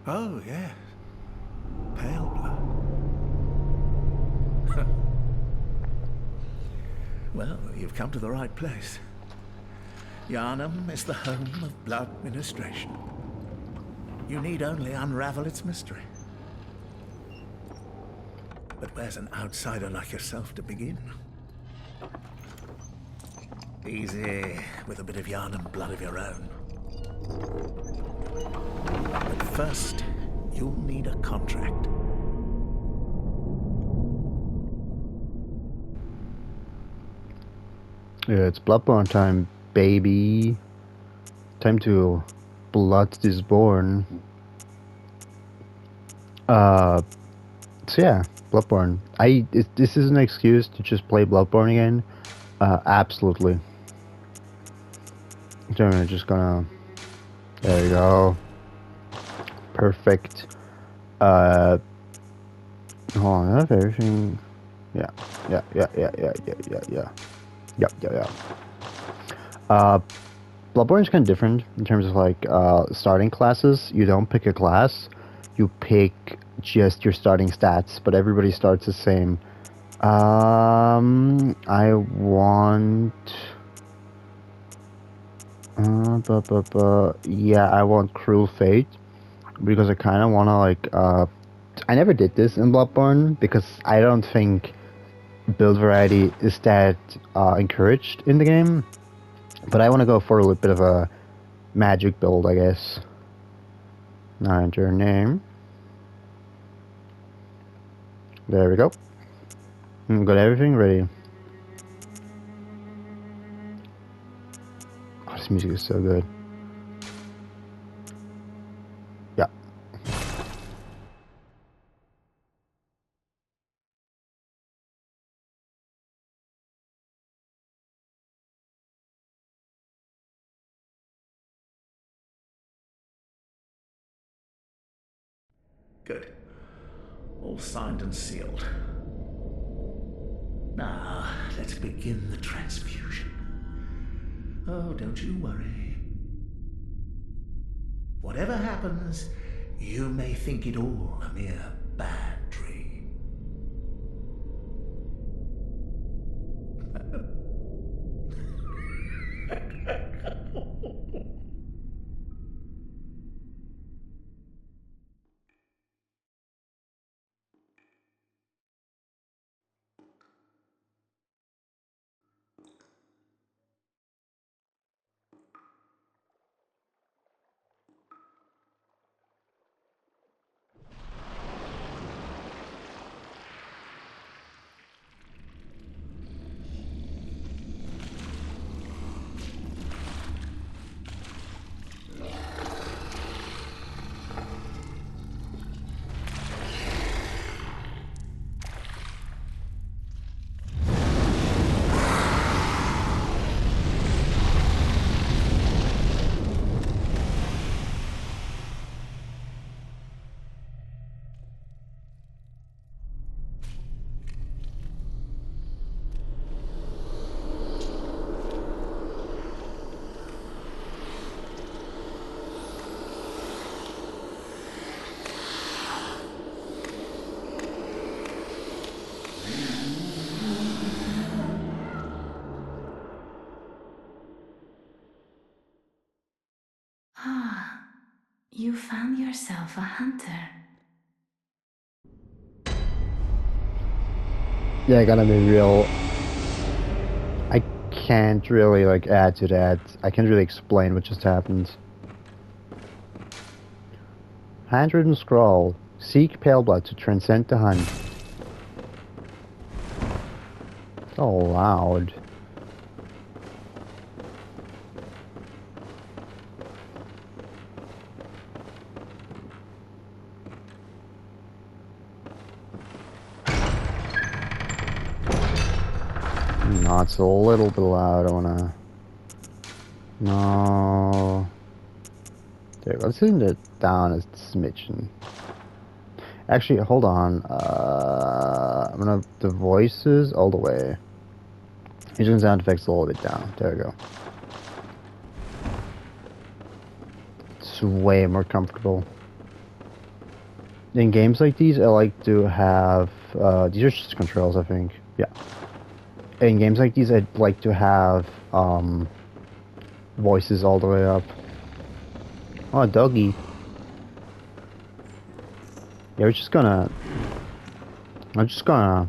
Oh, yes. Pale blood. Well, you've come to the right place. Yharnam is the home of blood ministration. You need only unravel its mystery. But where's an outsider like yourself to begin? Easy, with a bit of Yharnam blood of your own. But first, you'll need a contract. Yeah, it's Bloodborne time, baby. Time to blood is born. So yeah, Bloodborne. This is an excuse to just play Bloodborne again. Absolutely. So I'm just gonna. There you go. Perfect. Hold on, I have everything. Yeah. Bloodborne is kind of different in terms of like starting classes. You don't pick a class, you pick just your starting stats, but everybody starts the same. I want. Yeah, I want Cruel Fate because I kind of want to like. I never did this in Bloodborne because I don't think build variety is that encouraged in the game. But I want to go for a little bit of a magic build, I guess. Now enter your name. There we go. Got everything ready. Oh, this music is so good. Yeah. Good. All signed and sealed. Now, let's begin the transfusion. Oh, don't you worry. Whatever happens, you may think it all a mere bad dream. Ah, you found yourself a hunter. Yeah, I gotta be real. I can't really like add to that. I can't really explain what just happened. Handwritten scroll. Seek pale blood to transcend the hunt. So loud. No, it's a little bit loud. I wanna. No. There you go. Let's turn it down a smidgen. Actually, hold on. I'm gonna have the voices all the way. Using sound effects a little bit down. There we go. It's way more comfortable. In games like these, I like to have these are just controls, I think. Yeah. In games like these, I'd like to have voices all the way up. Oh, doggy. Yeah, we're just gonna. I'm just gonna.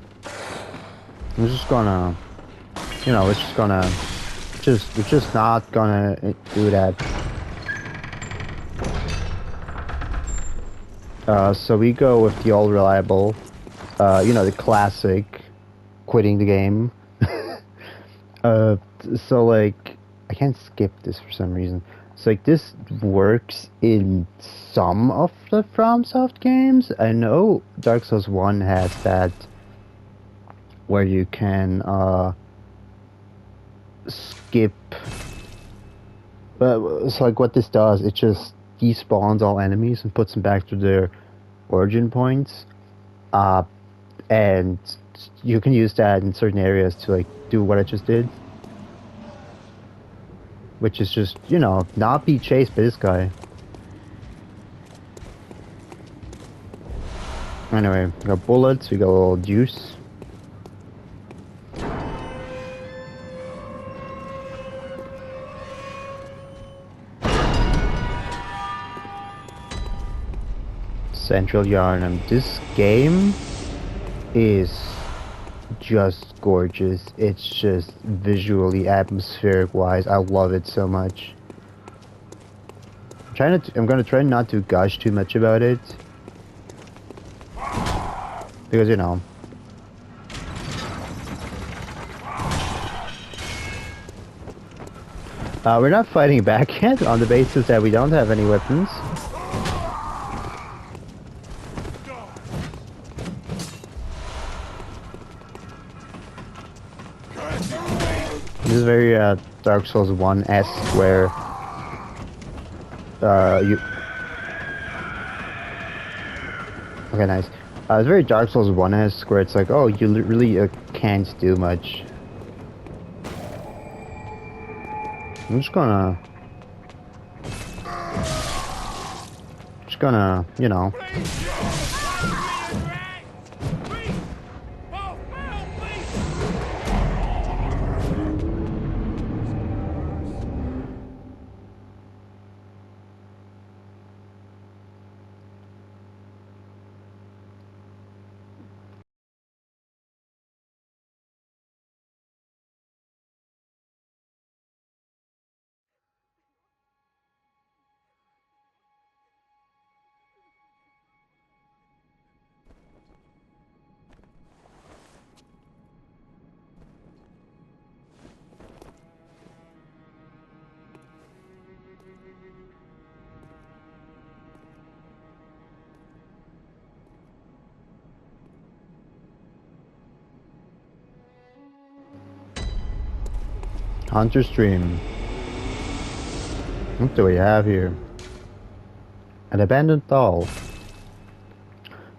You know, it's just gonna. We're just not gonna do that. So we go with the all reliable, you know, the classic, quitting the game. So like, I can't skip this for some reason. So like, this works in some of the FromSoft games. I know Dark Souls 1 has that, where you can skip. But it's like what this does, it just despawns all enemies and puts them back to their origin points. And you can use that in certain areas to like do what I just did. Which is just, you know, not be chased by this guy. Anyway, we got bullets, we got a little juice. Central Yarnum. This game is just gorgeous. It's just visually, atmospheric wise, I love it so much. I'm gonna try not to gush too much about it, because you know. We're not fighting back yet on the basis that we don't have any weapons. This is very Dark Souls 1-esque, where you... Okay, nice. It's very Dark Souls 1-esque, where it's like, oh, you really can't do much. I'm just gonna, you know. Hunter Stream. What do we have here? An abandoned doll.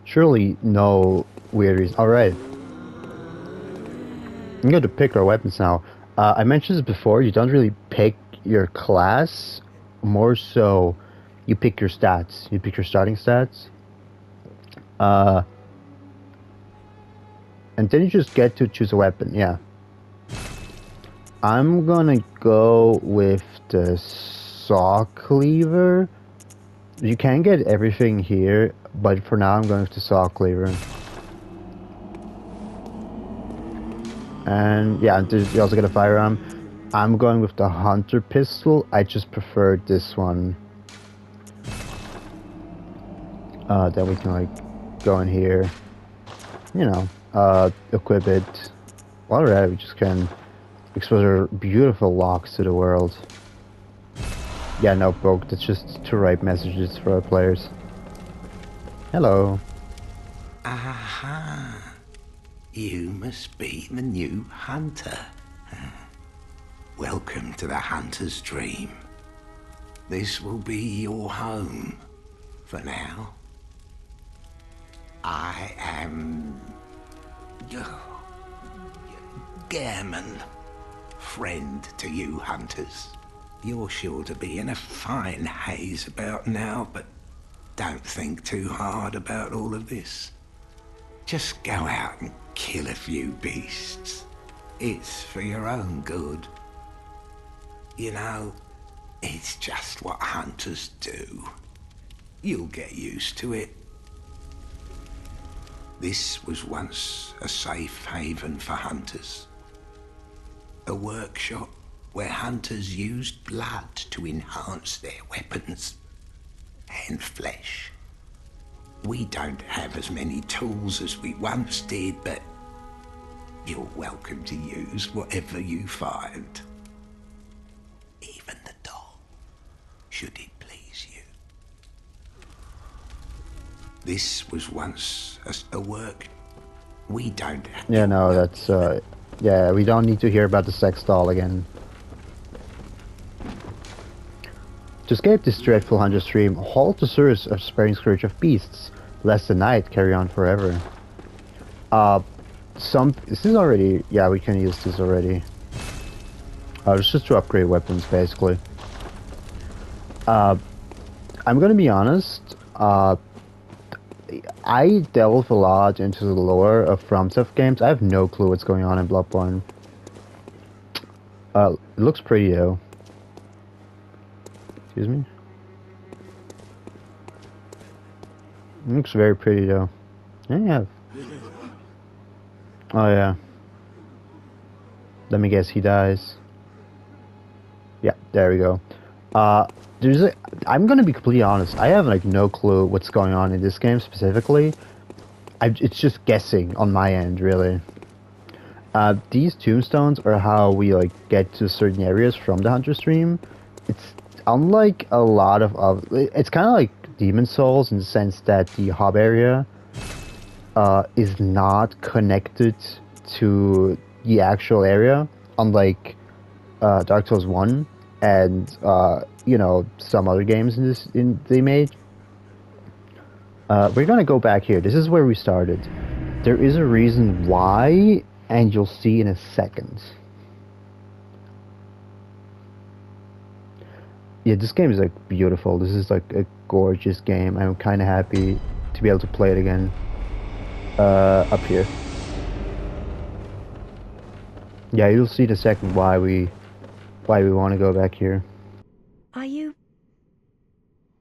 Surely no weird reason. Alright. I'm going to pick our weapons now. I mentioned this before, you don't really pick your class. More so, you pick your stats. You pick your starting stats. And then you just get to choose a weapon, yeah. I'm gonna go with the saw cleaver. You can get everything here, but for now I'm going with the saw cleaver. And yeah, you also get a firearm. I'm going with the hunter pistol. I just prefer this one. Then we can like go in here, you know, equip it. Alright, we just can expose our beautiful locks to the world. Yeah, no, broke. That's just to write messages for our players. Hello. Aha. You must be the new hunter. Welcome to the hunter's dream. This will be your home for now. I am... Gairman. Friend to you hunters. You're sure to be in a fine haze about now, but don't think too hard about all of this. Just go out and kill a few beasts. It's for your own good. You know, it's just what hunters do. You'll get used to it. This was once a safe haven for hunters. A workshop where hunters used blood to enhance their weapons and flesh. We don't have as many tools as we once did, but you're welcome to use whatever you find. Even the doll, should it please you. This was once a work we don't have. Yeah, no, that's, yeah, we don't need to hear about the sex doll again. To escape this dreadful hunter stream, halt the source of sparing scourge of beasts, lest the night carry on forever. This is already, yeah, we can use this already. It's just to upgrade weapons, basically. I'm gonna be honest, I delve a lot into the lore of FromSoft games. I have no clue what's going on in Bloodborne. It looks pretty though. Excuse me? It looks very pretty though. Yeah. Oh yeah. Let me guess, he dies. Yeah, there we go. I'm gonna be completely honest, I have like no clue what's going on in this game specifically. It's just guessing on my end, really. These tombstones are how we like get to certain areas from the hunter stream. It's unlike a lot of it's kind of like Demon Souls in the sense that the hub area is not connected to the actual area, unlike Dark Souls 1 and you know, some other games they made. We're gonna go back here. This is where we started. There is a reason why, and you'll see in a second. Yeah, this game is like beautiful. This is like a gorgeous game. I'm kind of happy to be able to play it again. Up here. Yeah, you'll see in a second why we want to go back here. Are you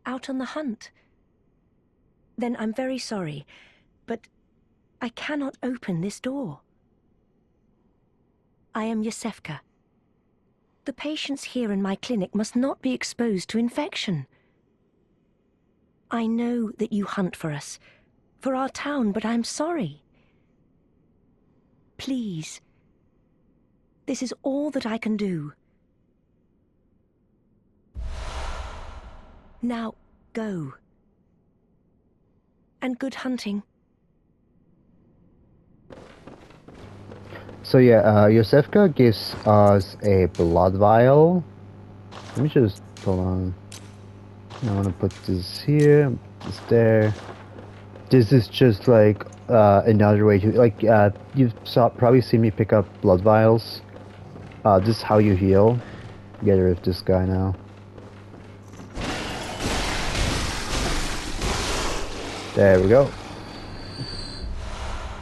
out on the hunt? Then I'm very sorry, but I cannot open this door. I am Yosefka. The patients here in my clinic must not be exposed to infection. I know that you hunt for us, for our town, but I'm sorry. Please. This is all that I can do. Now, go. And good hunting. So yeah, Yosefka gives us a blood vial. Let me just, hold on. I want to put this here, this there. This is just like another way to, like, you've probably seen me pick up blood vials. This is how you heal. Get rid of this guy now. There we go.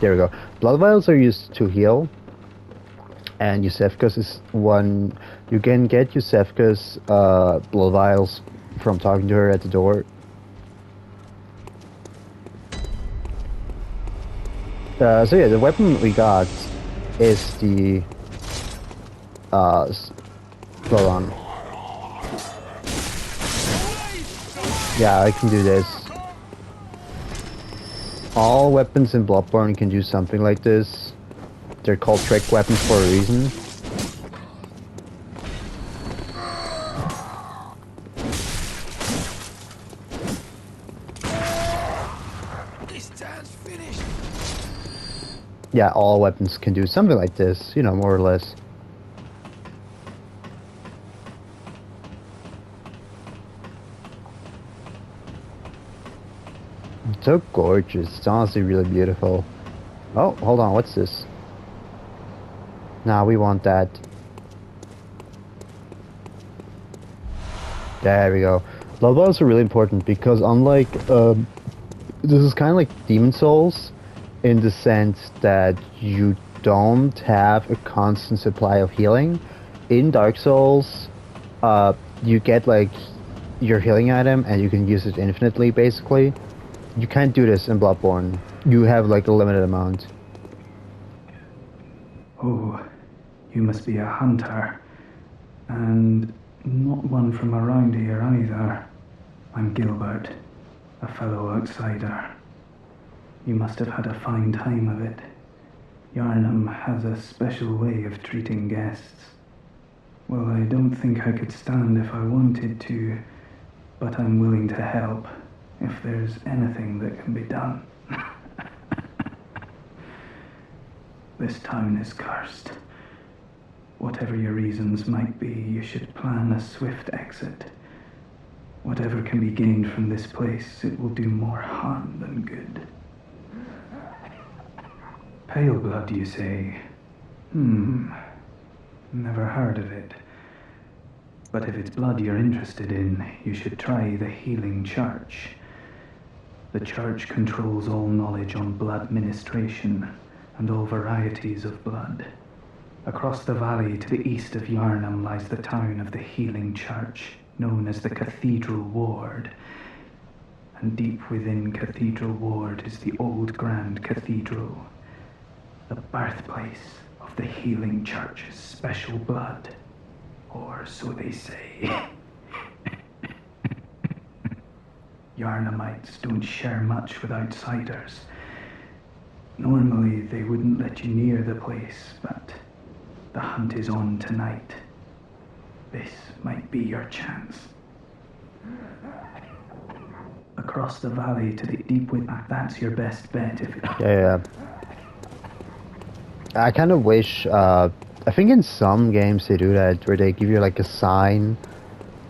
There we go. Blood vials are used to heal. And Yosefka's is one. You can get Yosefka's blood vials from talking to her at the door. So yeah, the weapon we got is the hold on. Yeah, I can do this. All weapons in Bloodborne can do something like this. They're called trick weapons for a reason. This time's finished. Yeah, all weapons can do something like this, you know, more or less. It's so gorgeous. It's honestly really beautiful. Oh, hold on, what's this? Nah, we want that. There we go. Blood bottles are really important because unlike this is kind of like Demon Souls in the sense that you don't have a constant supply of healing. In Dark Souls, you get like your healing item and you can use it infinitely basically. You can't do this in Bloodborne. You have like a limited amount. Oh, you must be a hunter. And not one from around here either. I'm Gilbert, a fellow outsider. You must have had a fine time of it. Yarnum has a special way of treating guests. Well, I don't think I could stand if I wanted to, but I'm willing to help if there's anything that can be done. This town is cursed. Whatever your reasons might be, you should plan a swift exit. Whatever can be gained from this place, it will do more harm than good. Pale blood, you say? Never heard of it. But if it's blood you're interested in, you should try the Healing Church. The church controls all knowledge on blood ministration and all varieties of blood. Across the valley to the east of Yarnum lies the town of the Healing Church, known as the Cathedral Ward. And deep within Cathedral Ward is the old Grand Cathedral, the birthplace of the Healing Church's special blood, or so they say. Yarnumites don't share much with outsiders. Normally they wouldn't let you near the place, but the hunt is on tonight. This might be your chance. Across the valley to the deep wood, that's your best bet if... Yeah. I kind of wish, I think in some games they do that, where they give you like a sign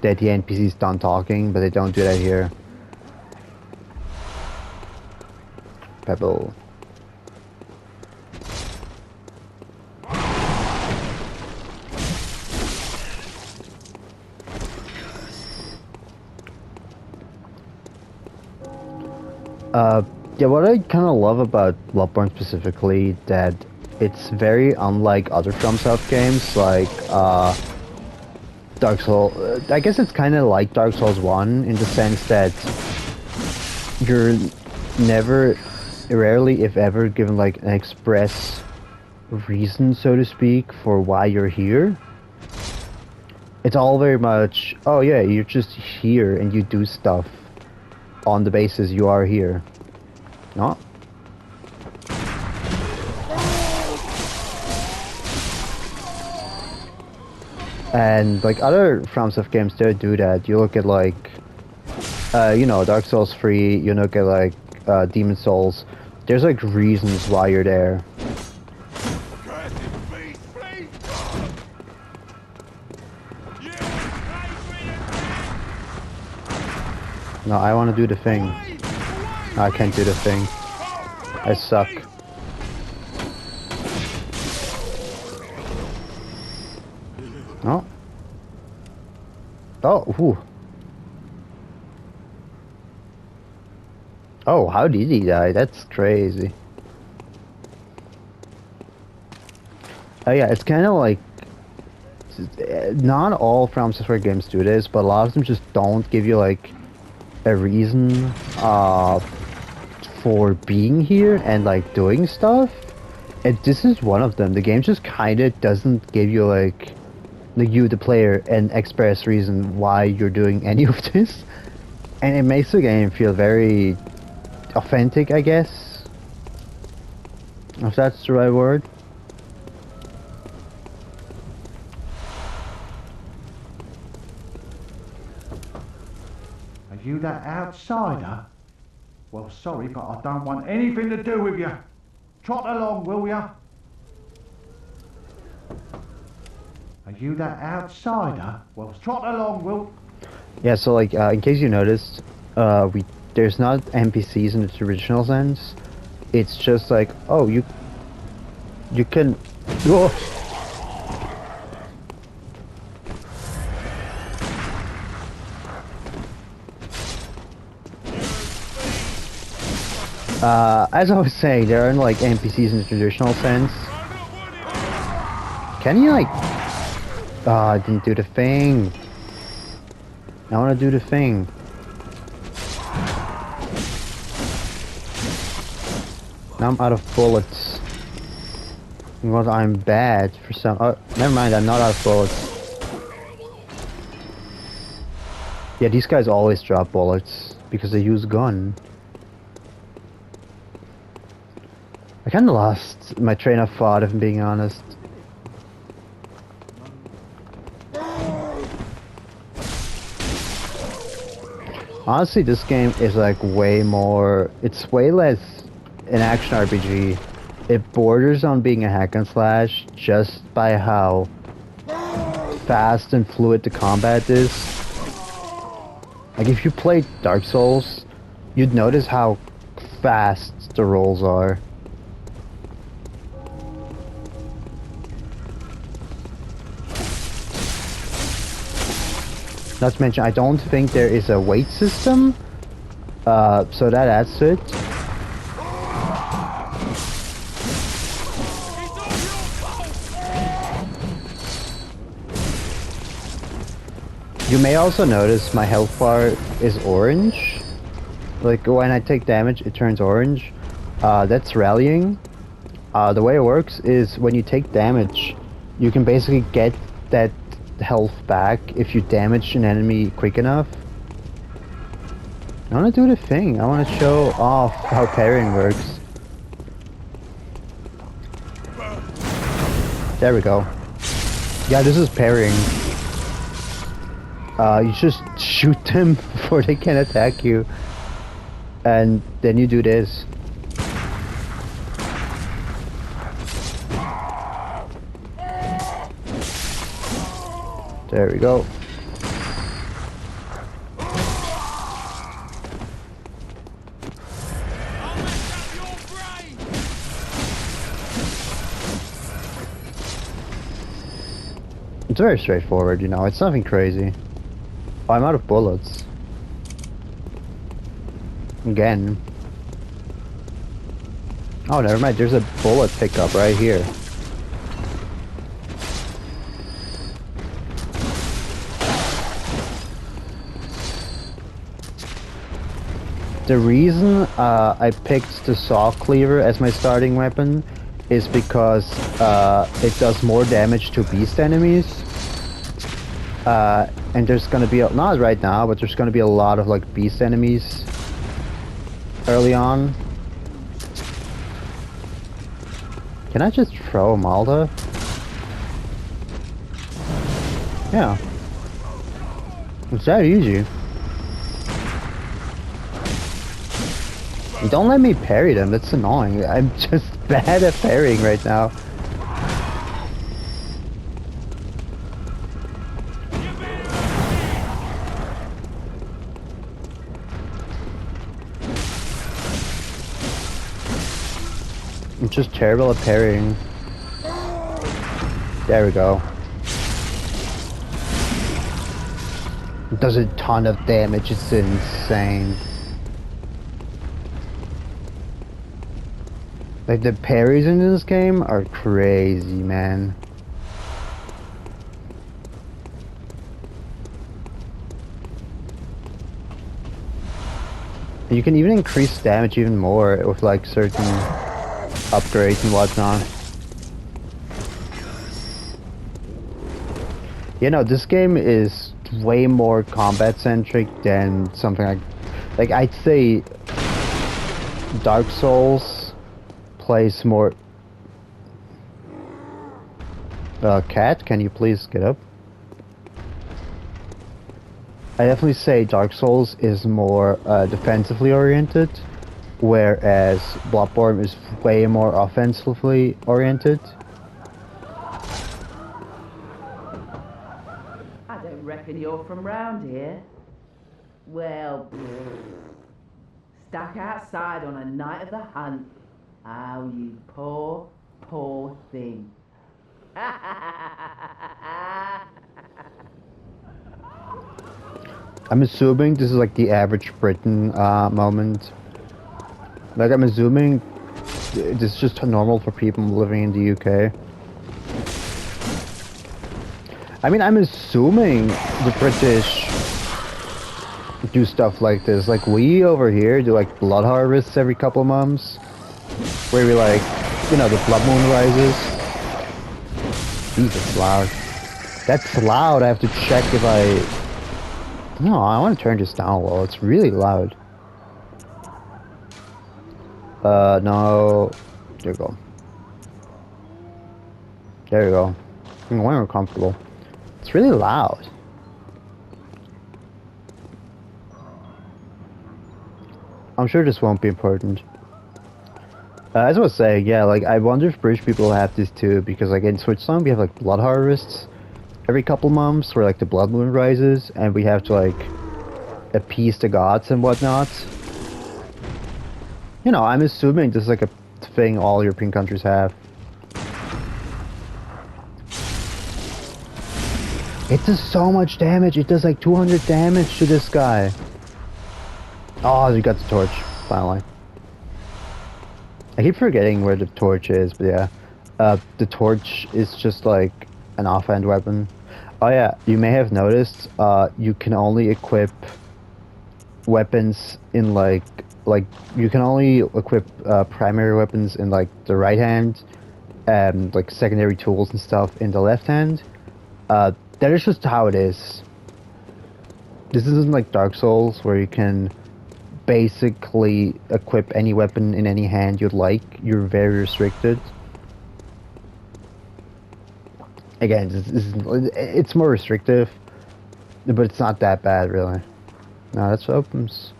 that the NPC's done talking, but they don't do that here. Pebble. Yeah, what I kind of love about Bloodborne specifically, that it's very unlike other FromSoft games, like Dark Souls. I guess it's kind of like Dark Souls 1 in the sense that you're rarely, if ever, given like an express reason, so to speak, for why you're here. It's all very much, oh yeah, you're just here and you do stuff on the basis you are here. No? And like other FromSoft games don't do that. You look at like, you know, Dark Souls 3, you look at like Demon Souls. There's like reasons why you're there. No, I want to do the thing. No, I can't do the thing. I suck. No. Oh, ooh. Oh, how did he die? That's crazy. Oh yeah, it's kind of like, not all From Software games do this, but a lot of them just don't give you like a reason for being here and like doing stuff. And this is one of them. The game just kind of doesn't give you like you, the player, an express reason why you're doing any of this. And it makes the game feel very authentic, I guess. If that's the right word. Are you that outsider? Well, sorry, but I don't want anything to do with you. Trot along, will ya? Are you that outsider? Well, trot along, will... Yeah, so like, in case you noticed, there's not NPCs in its original sense. It's just like, oh, you can... Whoa! As I was saying, there aren't like NPCs in the traditional sense. Can you like... Oh, I didn't do the thing. I want to do the thing. Now I'm out of bullets. Because I'm bad for some... Oh, never mind, I'm not out of bullets. Yeah, these guys always drop bullets because they use gun. I kinda lost my train of thought, if I'm being honest. Honestly, this game is like way more... It's way less an action RPG. It borders on being a hack and slash just by how fast and fluid the combat is. Like if you play Dark Souls, you'd notice how fast the rolls are. Not to mention, I don't think there is a weight system, so that adds to it. You may also notice my health bar is orange. Like when I take damage, it turns orange. That's rallying. The way it works is when you take damage, you can basically get that health back if you damage an enemy quick enough. I want to do the thing. I want to show off how parrying works. There we go. Yeah, this is parrying. You just shoot them before they can attack you. And then you do this. There we go. It's very straightforward, you know, it's nothing crazy. Oh, I'm out of bullets. Again. Oh, never mind, there's a bullet pickup right here. The reason I picked the saw cleaver as my starting weapon is because it does more damage to beast enemies. And there's gonna be, not right now, but there's gonna be a lot of like beast enemies early on. Can I just throw a Malta? Yeah. It's that easy. Don't let me parry them, that's annoying. I'm just bad at parrying right now. I'm just terrible at parrying. There we go. It does a ton of damage, it's insane. Like, the parries in this game are crazy, man. You can even increase damage even more with, like, certain upgrades and whatnot. You know, this game is way more combat-centric than something like I'd say Dark Souls plays more... Cat, can you please get up? I definitely say Dark Souls is more defensively oriented, whereas Bloodborne is way more offensively oriented. I don't reckon you're from round here. Well, stuck outside on a night of the hunt. Oh, you poor, poor thing. I'm assuming this is like the average Britain moment. Like, I'm assuming this is just normal for people living in the UK. I mean, I'm assuming the British do stuff like this. Like, we over here do, like, blood harvests every couple of months. Where we, like, you know, the blood moon rises. Jesus, loud. That's loud. I have to check if I... No, I want to turn this down a little. It's really loud. No. There you go. There you go. I'm way more comfortable. It's really loud. I'm sure this won't be important. As I was saying, yeah, like, I wonder if British people have this too, because, like, in Switzerland we have, like, blood harvests every couple months where, like, the blood moon rises, and we have to, like, appease the gods and whatnot. You know, I'm assuming this is, like, a thing all European countries have. It does so much damage. It does, like, 200 damage to this guy. Oh, you got the torch, finally. I keep forgetting where the torch is, but yeah. The torch is just like an offhand weapon. Oh yeah, you may have noticed, you can only equip weapons in like you can only equip primary weapons in like the right hand, and like secondary tools and stuff in the left hand. That is just how it is. This isn't like Dark Souls where you can basically equip any weapon in any hand you'd like. You're very restricted. Again, it's more restrictive, but it's not that bad, really. No, that's what opens.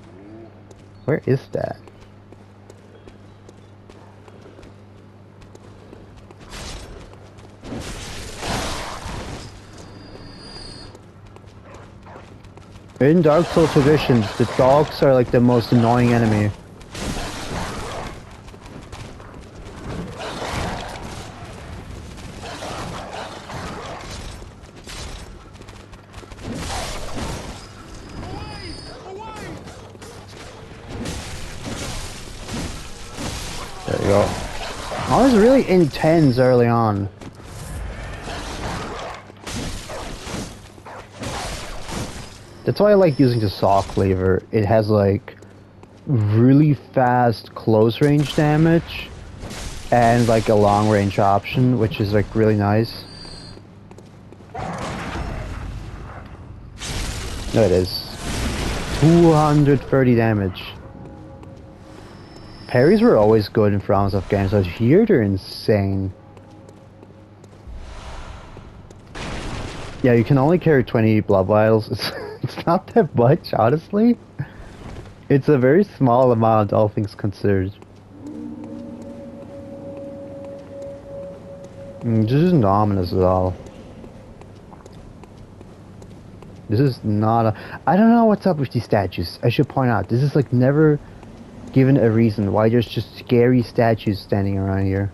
Where is that? In Dark Souls traditions, the dogs are like the most annoying enemy. There you go. I was really intense early on. That's why I like using the saw cleaver. It has like really fast close range damage and like a long range option, which is like really nice. No, it is 230 damage. Parries were always good in FromSoft games, but here they're insane. Yeah, you can only carry 20 blood vials. It's not that much, honestly. It's a very small amount, all things considered. This isn't ominous at all. This is not a... I don't know what's up with these statues. I should point out, this is like never given a reason why there's just scary statues standing around here.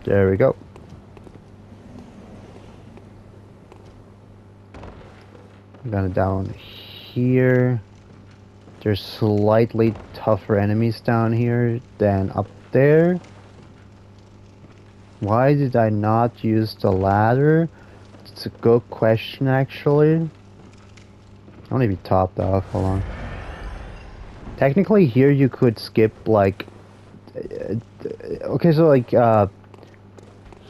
There we go. I'm gonna down here. There's slightly tougher enemies down here than up there. Why did I not use the ladder? It's a good question, actually. I want to be topped off. Hold on. Technically, here you could skip like. Okay, so like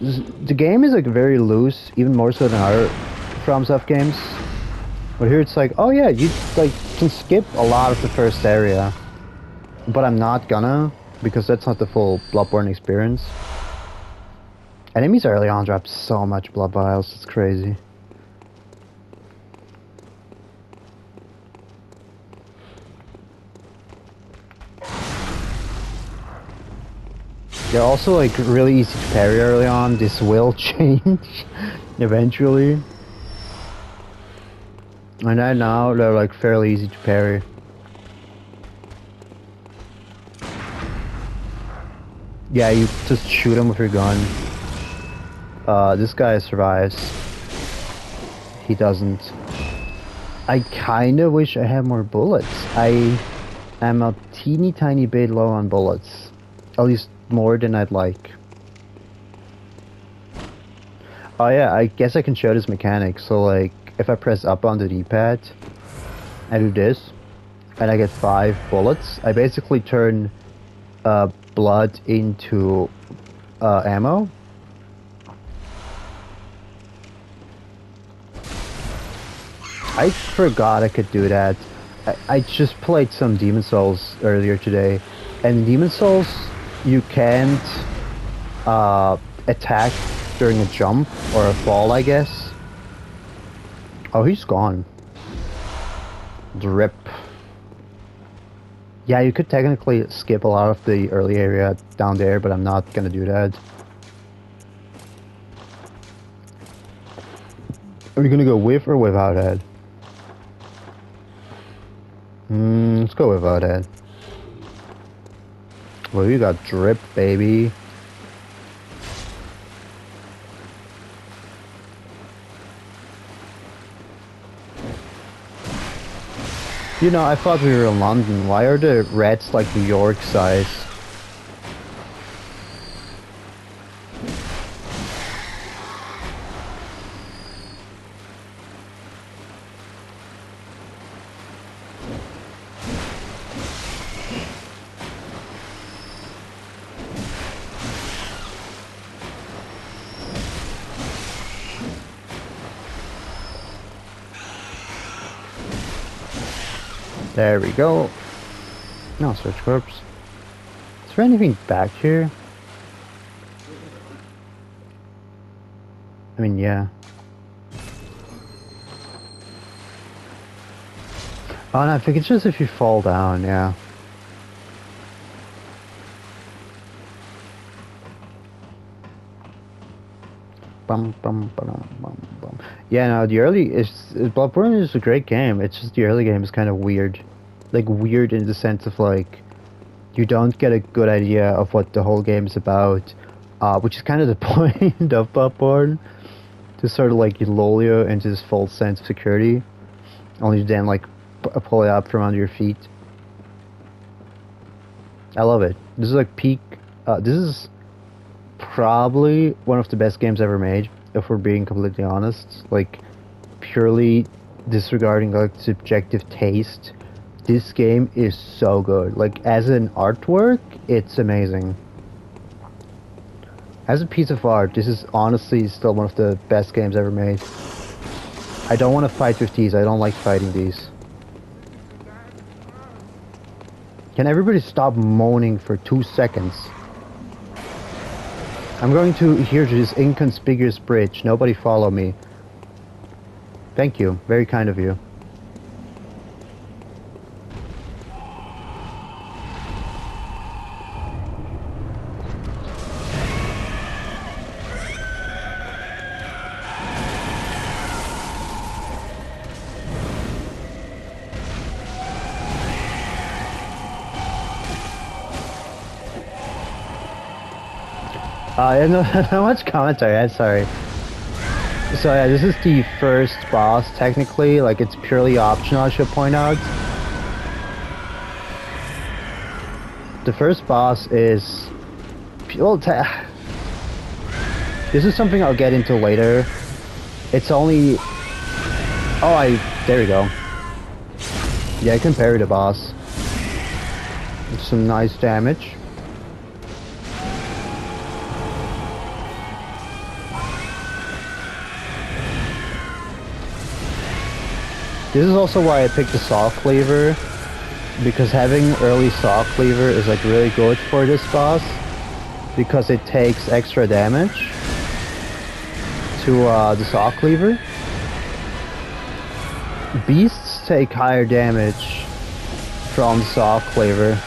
the game is like very loose, even more so than other FromSoft games. But here it's like, oh yeah, you like can skip a lot of the first area, but I'm not gonna, because that's not the full Bloodborne experience. Enemies early on drop so much blood vials, it's crazy. They're also like really easy to parry early on. This will change eventually. And right now they're like fairly easy to parry. Yeah, you just shoot him with your gun. This guy survives. He doesn't. I kinda wish I had more bullets. I am a teeny tiny bit low on bullets. At least more than I'd like. Oh yeah, I guess I can show this mechanic. So like, if I press up on the D-pad, I do this, and I get 5 bullets. I basically turn blood into ammo. I forgot I could do that. I just played some Demon Souls earlier today, and in Demon Souls you can't attack during a jump or a fall, I guess. Oh, he's gone. Drip. Yeah, you could technically skip a lot of the early area down there, but I'm not gonna do that. Are you gonna go with or without head? Let's go without head. Well, you got drip, baby. You know, I thought we were in London. Why are the rats like New York size? There we go. No, search corpse. Is there anything back here? I mean, yeah. Oh no, I think it's just if you fall down, yeah. Bum, bum, bum, bum, bum. Yeah, no, the early Bloodborne is a great game. It's just the early game is kind of weird, like weird in the sense of like you don't get a good idea of what the whole game is about, which is kind of the point of Bloodborne, to sort of like lull you into this false sense of security, only to then like pull it up from under your feet. I love it. This is like peak. This is probably one of the best games ever made, if we're being completely honest. Like, purely disregarding like subjective taste, this game is so good. Like, as an artwork, it's amazing. As a piece of art, this is honestly still one of the best games ever made. I don't want to fight with these. I don't like fighting these. Can everybody stop moaning for 2 seconds? I'm going to here to this inconspicuous bridge. Nobody follow me. Thank you. Very kind of you. No much commentary, I'm sorry. So yeah, this is the first boss, technically. Like, it's purely optional, I should point out. The first boss is... well, this is something I'll get into later. It's only... oh, there we go. Yeah, I can parry the boss. It's some nice damage. This is also why I picked the Saw Cleaver, because having early Saw Cleaver is like really good for this boss, because it takes extra damage to the Saw Cleaver. Beasts take higher damage from the Saw Cleaver.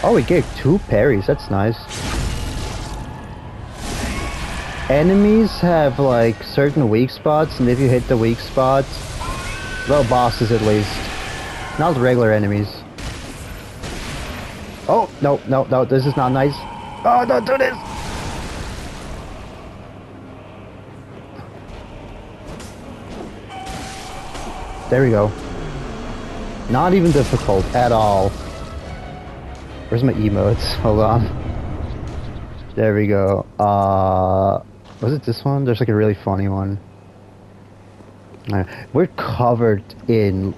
Oh, we get 2 parries. That's nice. Enemies have like certain weak spots, and if you hit the weak spots, well, bosses at least, not regular enemies. Oh no, no, no! This is not nice. Oh, don't do this! There we go. Not even difficult at all. Where's my emotes? Hold on. There we go. Was it this one? There's like a really funny one. We're covered in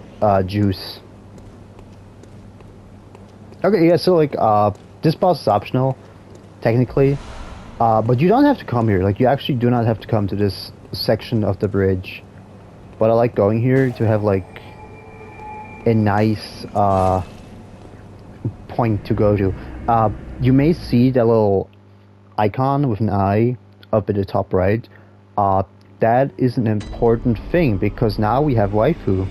juice. Okay, yeah, so like this boss is optional, technically. But you don't have to come here. Like, you actually do not have to come to this section of the bridge. But I like going here to have like a nice point to go to. You may see that little icon with an eye up at the top right. That is an important thing because now we have waifu.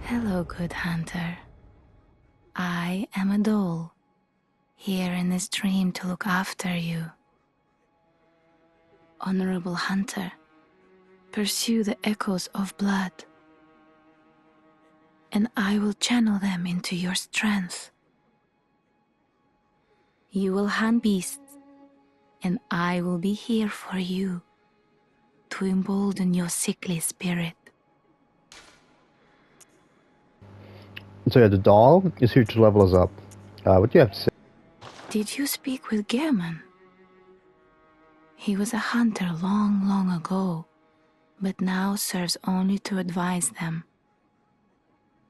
Hello, good hunter. I am a doll, here in this dream to look after you. Honorable hunter, pursue the echoes of blood, and I will channel them into your strength. You will hunt beasts, and I will be here for you to embolden your sickly spirit. So yeah, the doll is here to level us up. What do you have to say? Did you speak with Gehrman? He was a hunter long, long ago, but now serves only to advise them.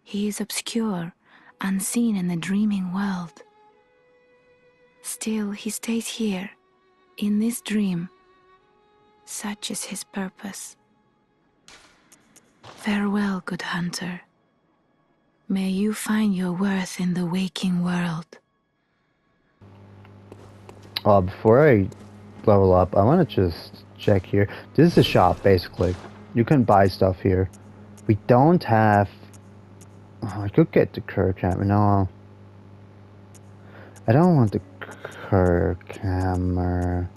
He is obscure, unseen in the dreaming world. Still, he stays here, in this dream. Such is his purpose. Farewell, good hunter. May you find your worth in the waking world. Before I level up, I want to just check here. This is a shop, basically. You can buy stuff here. We don't have... Oh, I could get the Kirk hammer. No. I don't want the Kirk hammer.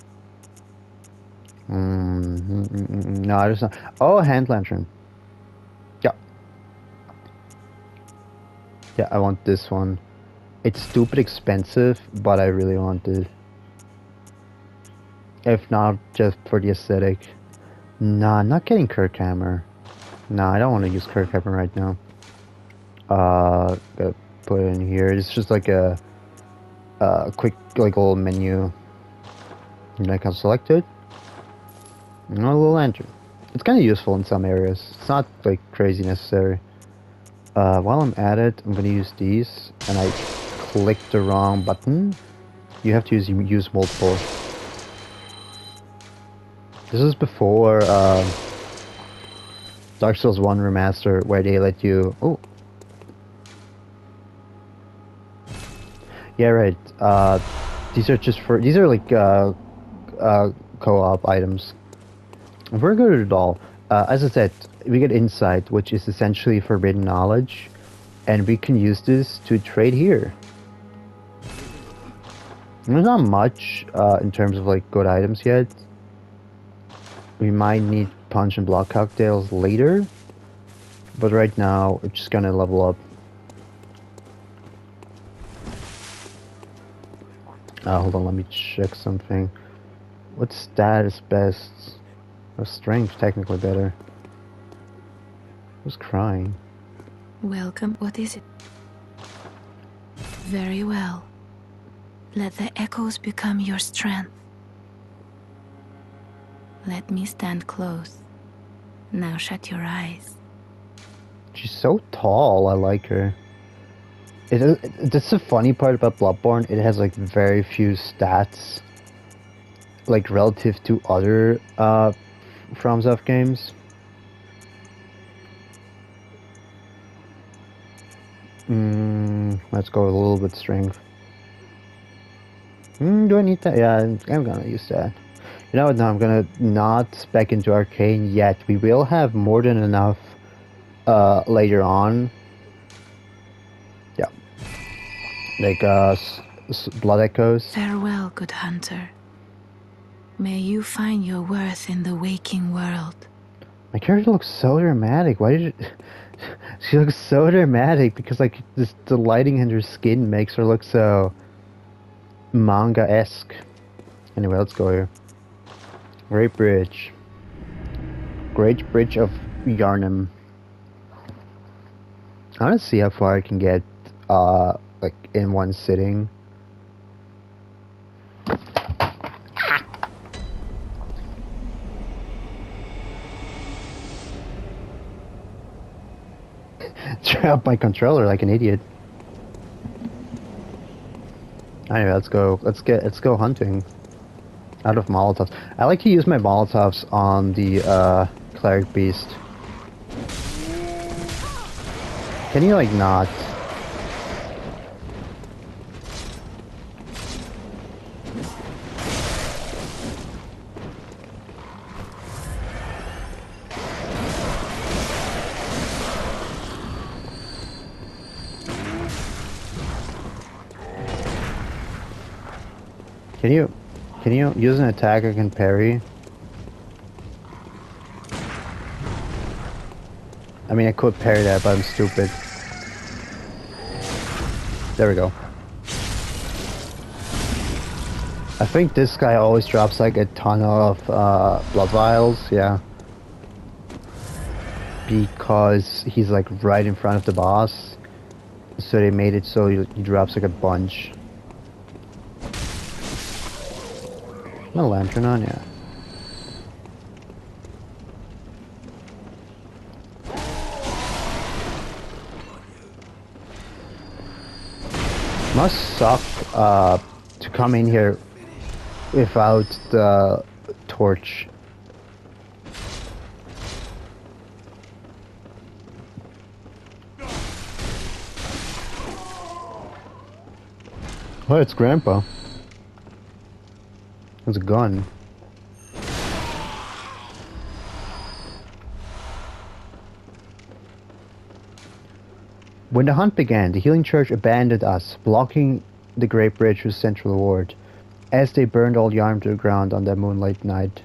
No, I just not. Oh, a hand lantern. Yeah. Yeah, I want this one. It's stupid expensive, but I really want it. If not, just for the aesthetic. Nah, I'm not getting Kirk hammer. Nah, I don't want to use Kirk hammer right now. Gotta put it in here. It's just like a quick, like, little menu. And I can select it. And a little lantern. It's kind of useful in some areas. It's not like crazy necessary. While I'm at it, I'm gonna use these, and I clicked the wrong button. You have to use multiple. This is before Dark Souls 1 Remaster, where they let you... Oh. Yeah, right. These are just for... These are like co-op items. We're good at it all. As I said, we get insight, which is essentially forbidden knowledge, and we can use this to trade here. There's not much in terms of like good items yet. We might need punch and block cocktails later, but right now we're just gonna level up. Hold on, let me check something. What stat is best? Or strength technically better. Who's crying? Welcome. What is it? Very well. Let the echoes become your strength. Let me stand close. Now shut your eyes. She's so tall, I like her. That's the funny part about Bloodborne, it has like very few stats. Like relative to other FromSoft games. Let's go with a little bit strength. Do I need that? Yeah, I'm gonna use that. You know what, no, I'm gonna not spec into Arcane yet. We will have more than enough later on. Yeah. Like blood echoes. Farewell, good hunter. May you find your worth in the waking world. My character looks so dramatic. Why did you... She looks so dramatic because like the lighting in her skin makes her look so manga-esque. Anyway, let's go here. Great Bridge. Great Bridge of Yarnum. I want to see how far I can get like in one sitting. Drop my controller like an idiot. Anyway, let's go hunting. Out of Molotovs. I like to use my Molotovs on the cleric beast. Can you like not? Can you use an attack I can parry? I mean, I could parry that, but I'm stupid. There we go. I think this guy always drops like a ton of blood vials, yeah. Because he's like right in front of the boss. So they made it so he drops like a bunch. No lantern on, yeah. Must suck to come in here without the torch. Oh, it's Grandpa. It's a gun. When the hunt began, the Healing Church abandoned us, blocking the Great Bridge with Central Ward, as they burned all Yarm to the ground on that moonlight night.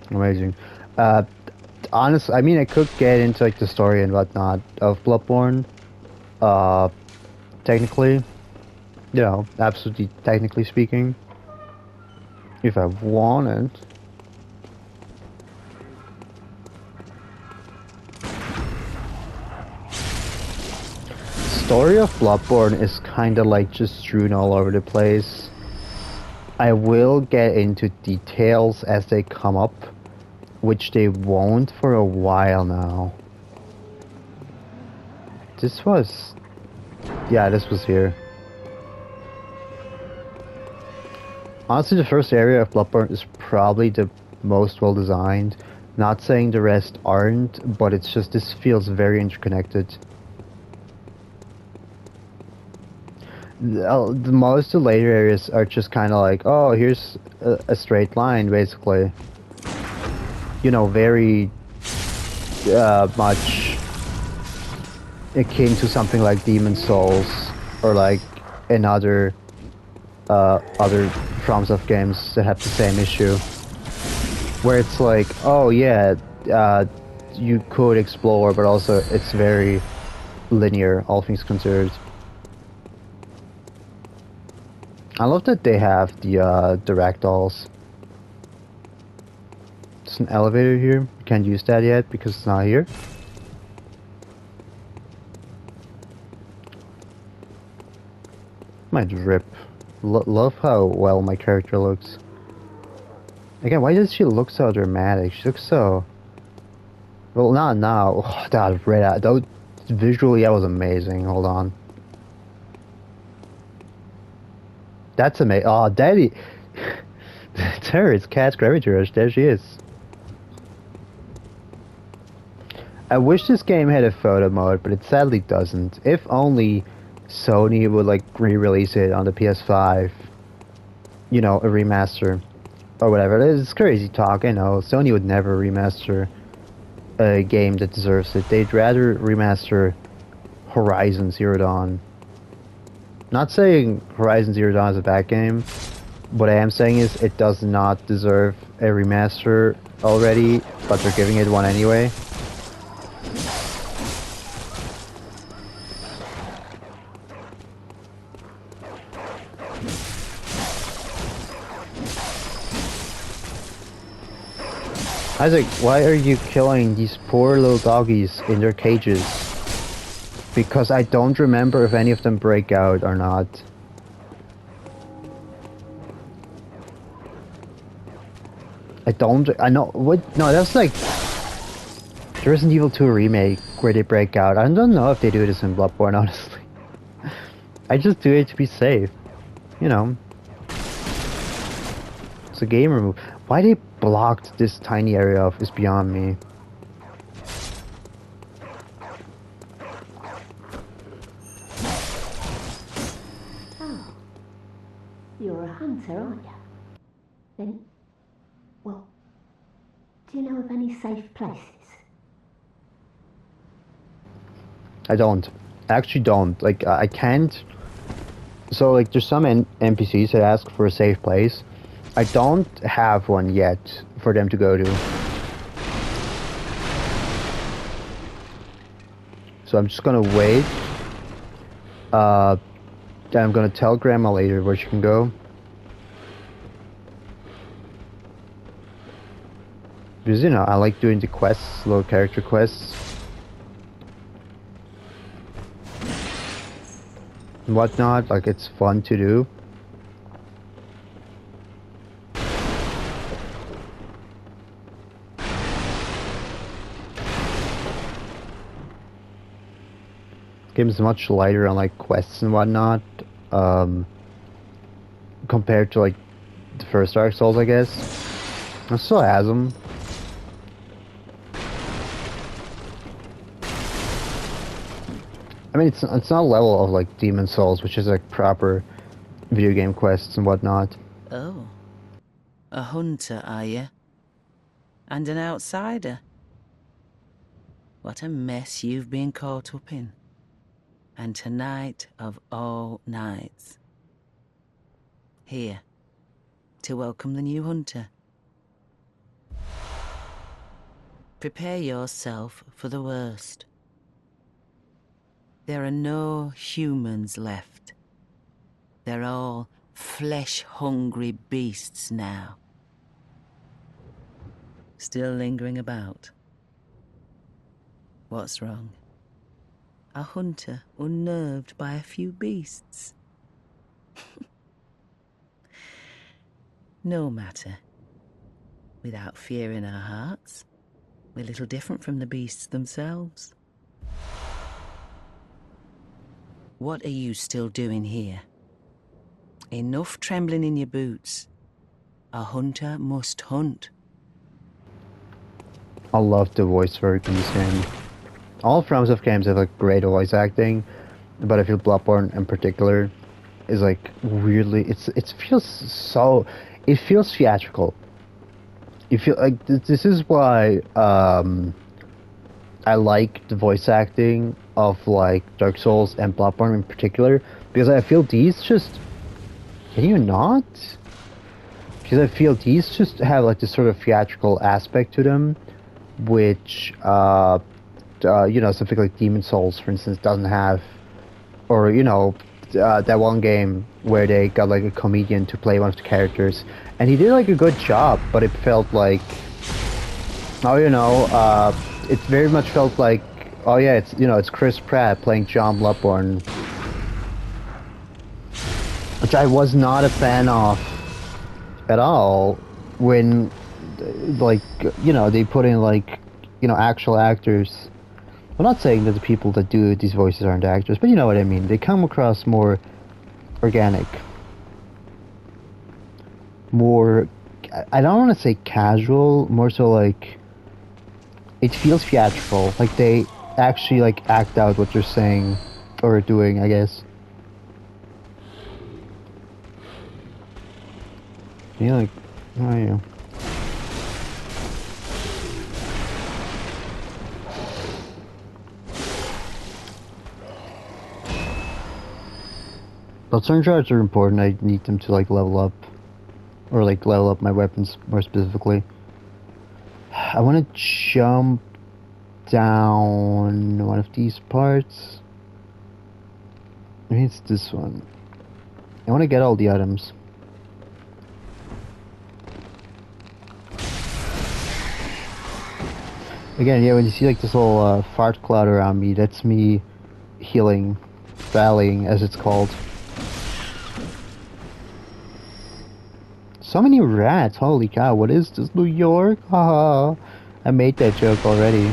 Amazing. Honestly, I mean, I could get into like the story and whatnot of Bloodborne. Technically. You know, absolutely technically speaking. If I wanted. Story of Bloodborne is kinda like just strewn all over the place. I will get into details as they come up, which they won't for a while now. This was... yeah, this was here. Honestly, the first area of Bloodborne is probably the most well designed. Not saying the rest aren't, but it's just this feels very interconnected. The most of the later areas are just kind of like, oh, here's a straight line, basically. You know, very much akin to something like Demon Souls or like another other FromSoft games that have the same issue, where it's like, oh yeah, you could explore, but also it's very linear, all things considered. I love that they have the ragdolls. There's an elevator here. You can't use that yet because it's not here. My drip. Love how well my character looks. Again, why does she look so dramatic? She looks so... well, not now. Oh, that red eye. That was... visually, that was amazing. Hold on. That's amazing. Oh, Daddy! It's her. It's Cat's Gravity Rush. There she is. I wish this game had a photo mode, but it sadly doesn't. If only Sony would like re-release it on the PS5. You know, a remaster. Or whatever. It's crazy talk, I know. Sony would never remaster a game that deserves it. They'd rather remaster Horizon Zero Dawn. Not saying Horizon Zero Dawn is a bad game. What I am saying is it does not deserve a remaster already, but they're giving it one anyway. Isaac, why are you killing these poor little doggies in their cages? Because I don't remember if any of them break out or not. I know, what, no, that's like Resident Evil 2 remake where they break out. I don't know if they do this in Bloodborne, honestly. I just do it to be safe, you know. It's a gamer move. Why they blocked this tiny area off is beyond me. Oh, you're a hunter, aren't you? Then, well, do you know of any safe places? I don't. I actually don't. Like, I can't. So, like, there's some NPCs that ask for a safe place. I don't have one yet for them to go to. So I'm just gonna wait. Then I'm gonna tell Grandma later where she can go. Because, you know, I like doing the quests, little character quests. And whatnot, like, it's fun to do. Game is much lighter on like quests and whatnot, compared to like the first Dark Souls, I guess. It still has them. I mean, it's not a level of like Demon Souls, which is like proper video game quests and whatnot. Oh, a hunter, are you? And an outsider? What a mess you've been caught up in. And tonight of all nights. Here, to welcome the new hunter. Prepare yourself for the worst. There are no humans left. They're all flesh-hungry beasts now. Still lingering about. What's wrong? A hunter unnerved by a few beasts. No matter. Without fear in our hearts, we're little different from the beasts themselves. What are you still doing here? Enough trembling in your boots. A hunter must hunt. I love the voice work in this game. All FromSoft games have like great voice acting, but I feel Bloodborne in particular is like weirdly, it feels theatrical. You feel like this is why I like the voice acting of like Dark Souls and Bloodborne in particular, because I feel these just, can you not? Because I feel these just have like this sort of theatrical aspect to them, which you know, something like Demon Souls, for instance, doesn't have. Or, you know, that one game where they got like a comedian to play one of the characters, and he did like a good job, but it felt like, oh, you know, it very much felt like, oh yeah, it's, you know, it's Chris Pratt playing John Bloodborne, which I was not a fan of at all when, like, you know, they put in like, you know, actual actors. I'm not saying that the people that do these voices aren't actors, but you know what I mean. They come across more organic. More, I don't want to say casual, more so like, it feels theatrical. Like they actually like act out what they're saying or doing, I guess. Yeah, like, oh yeah. Bloodstone shards are important. I need them to like level up. Or like level up my weapons more specifically. I want to jump down one of these parts. Maybe it's this one. I want to get all the items. Again, yeah, when you see like this little fart cloud around me, that's me healing, rallying as it's called. So many rats, holy cow, what is this, New York? Haha, I made that joke already.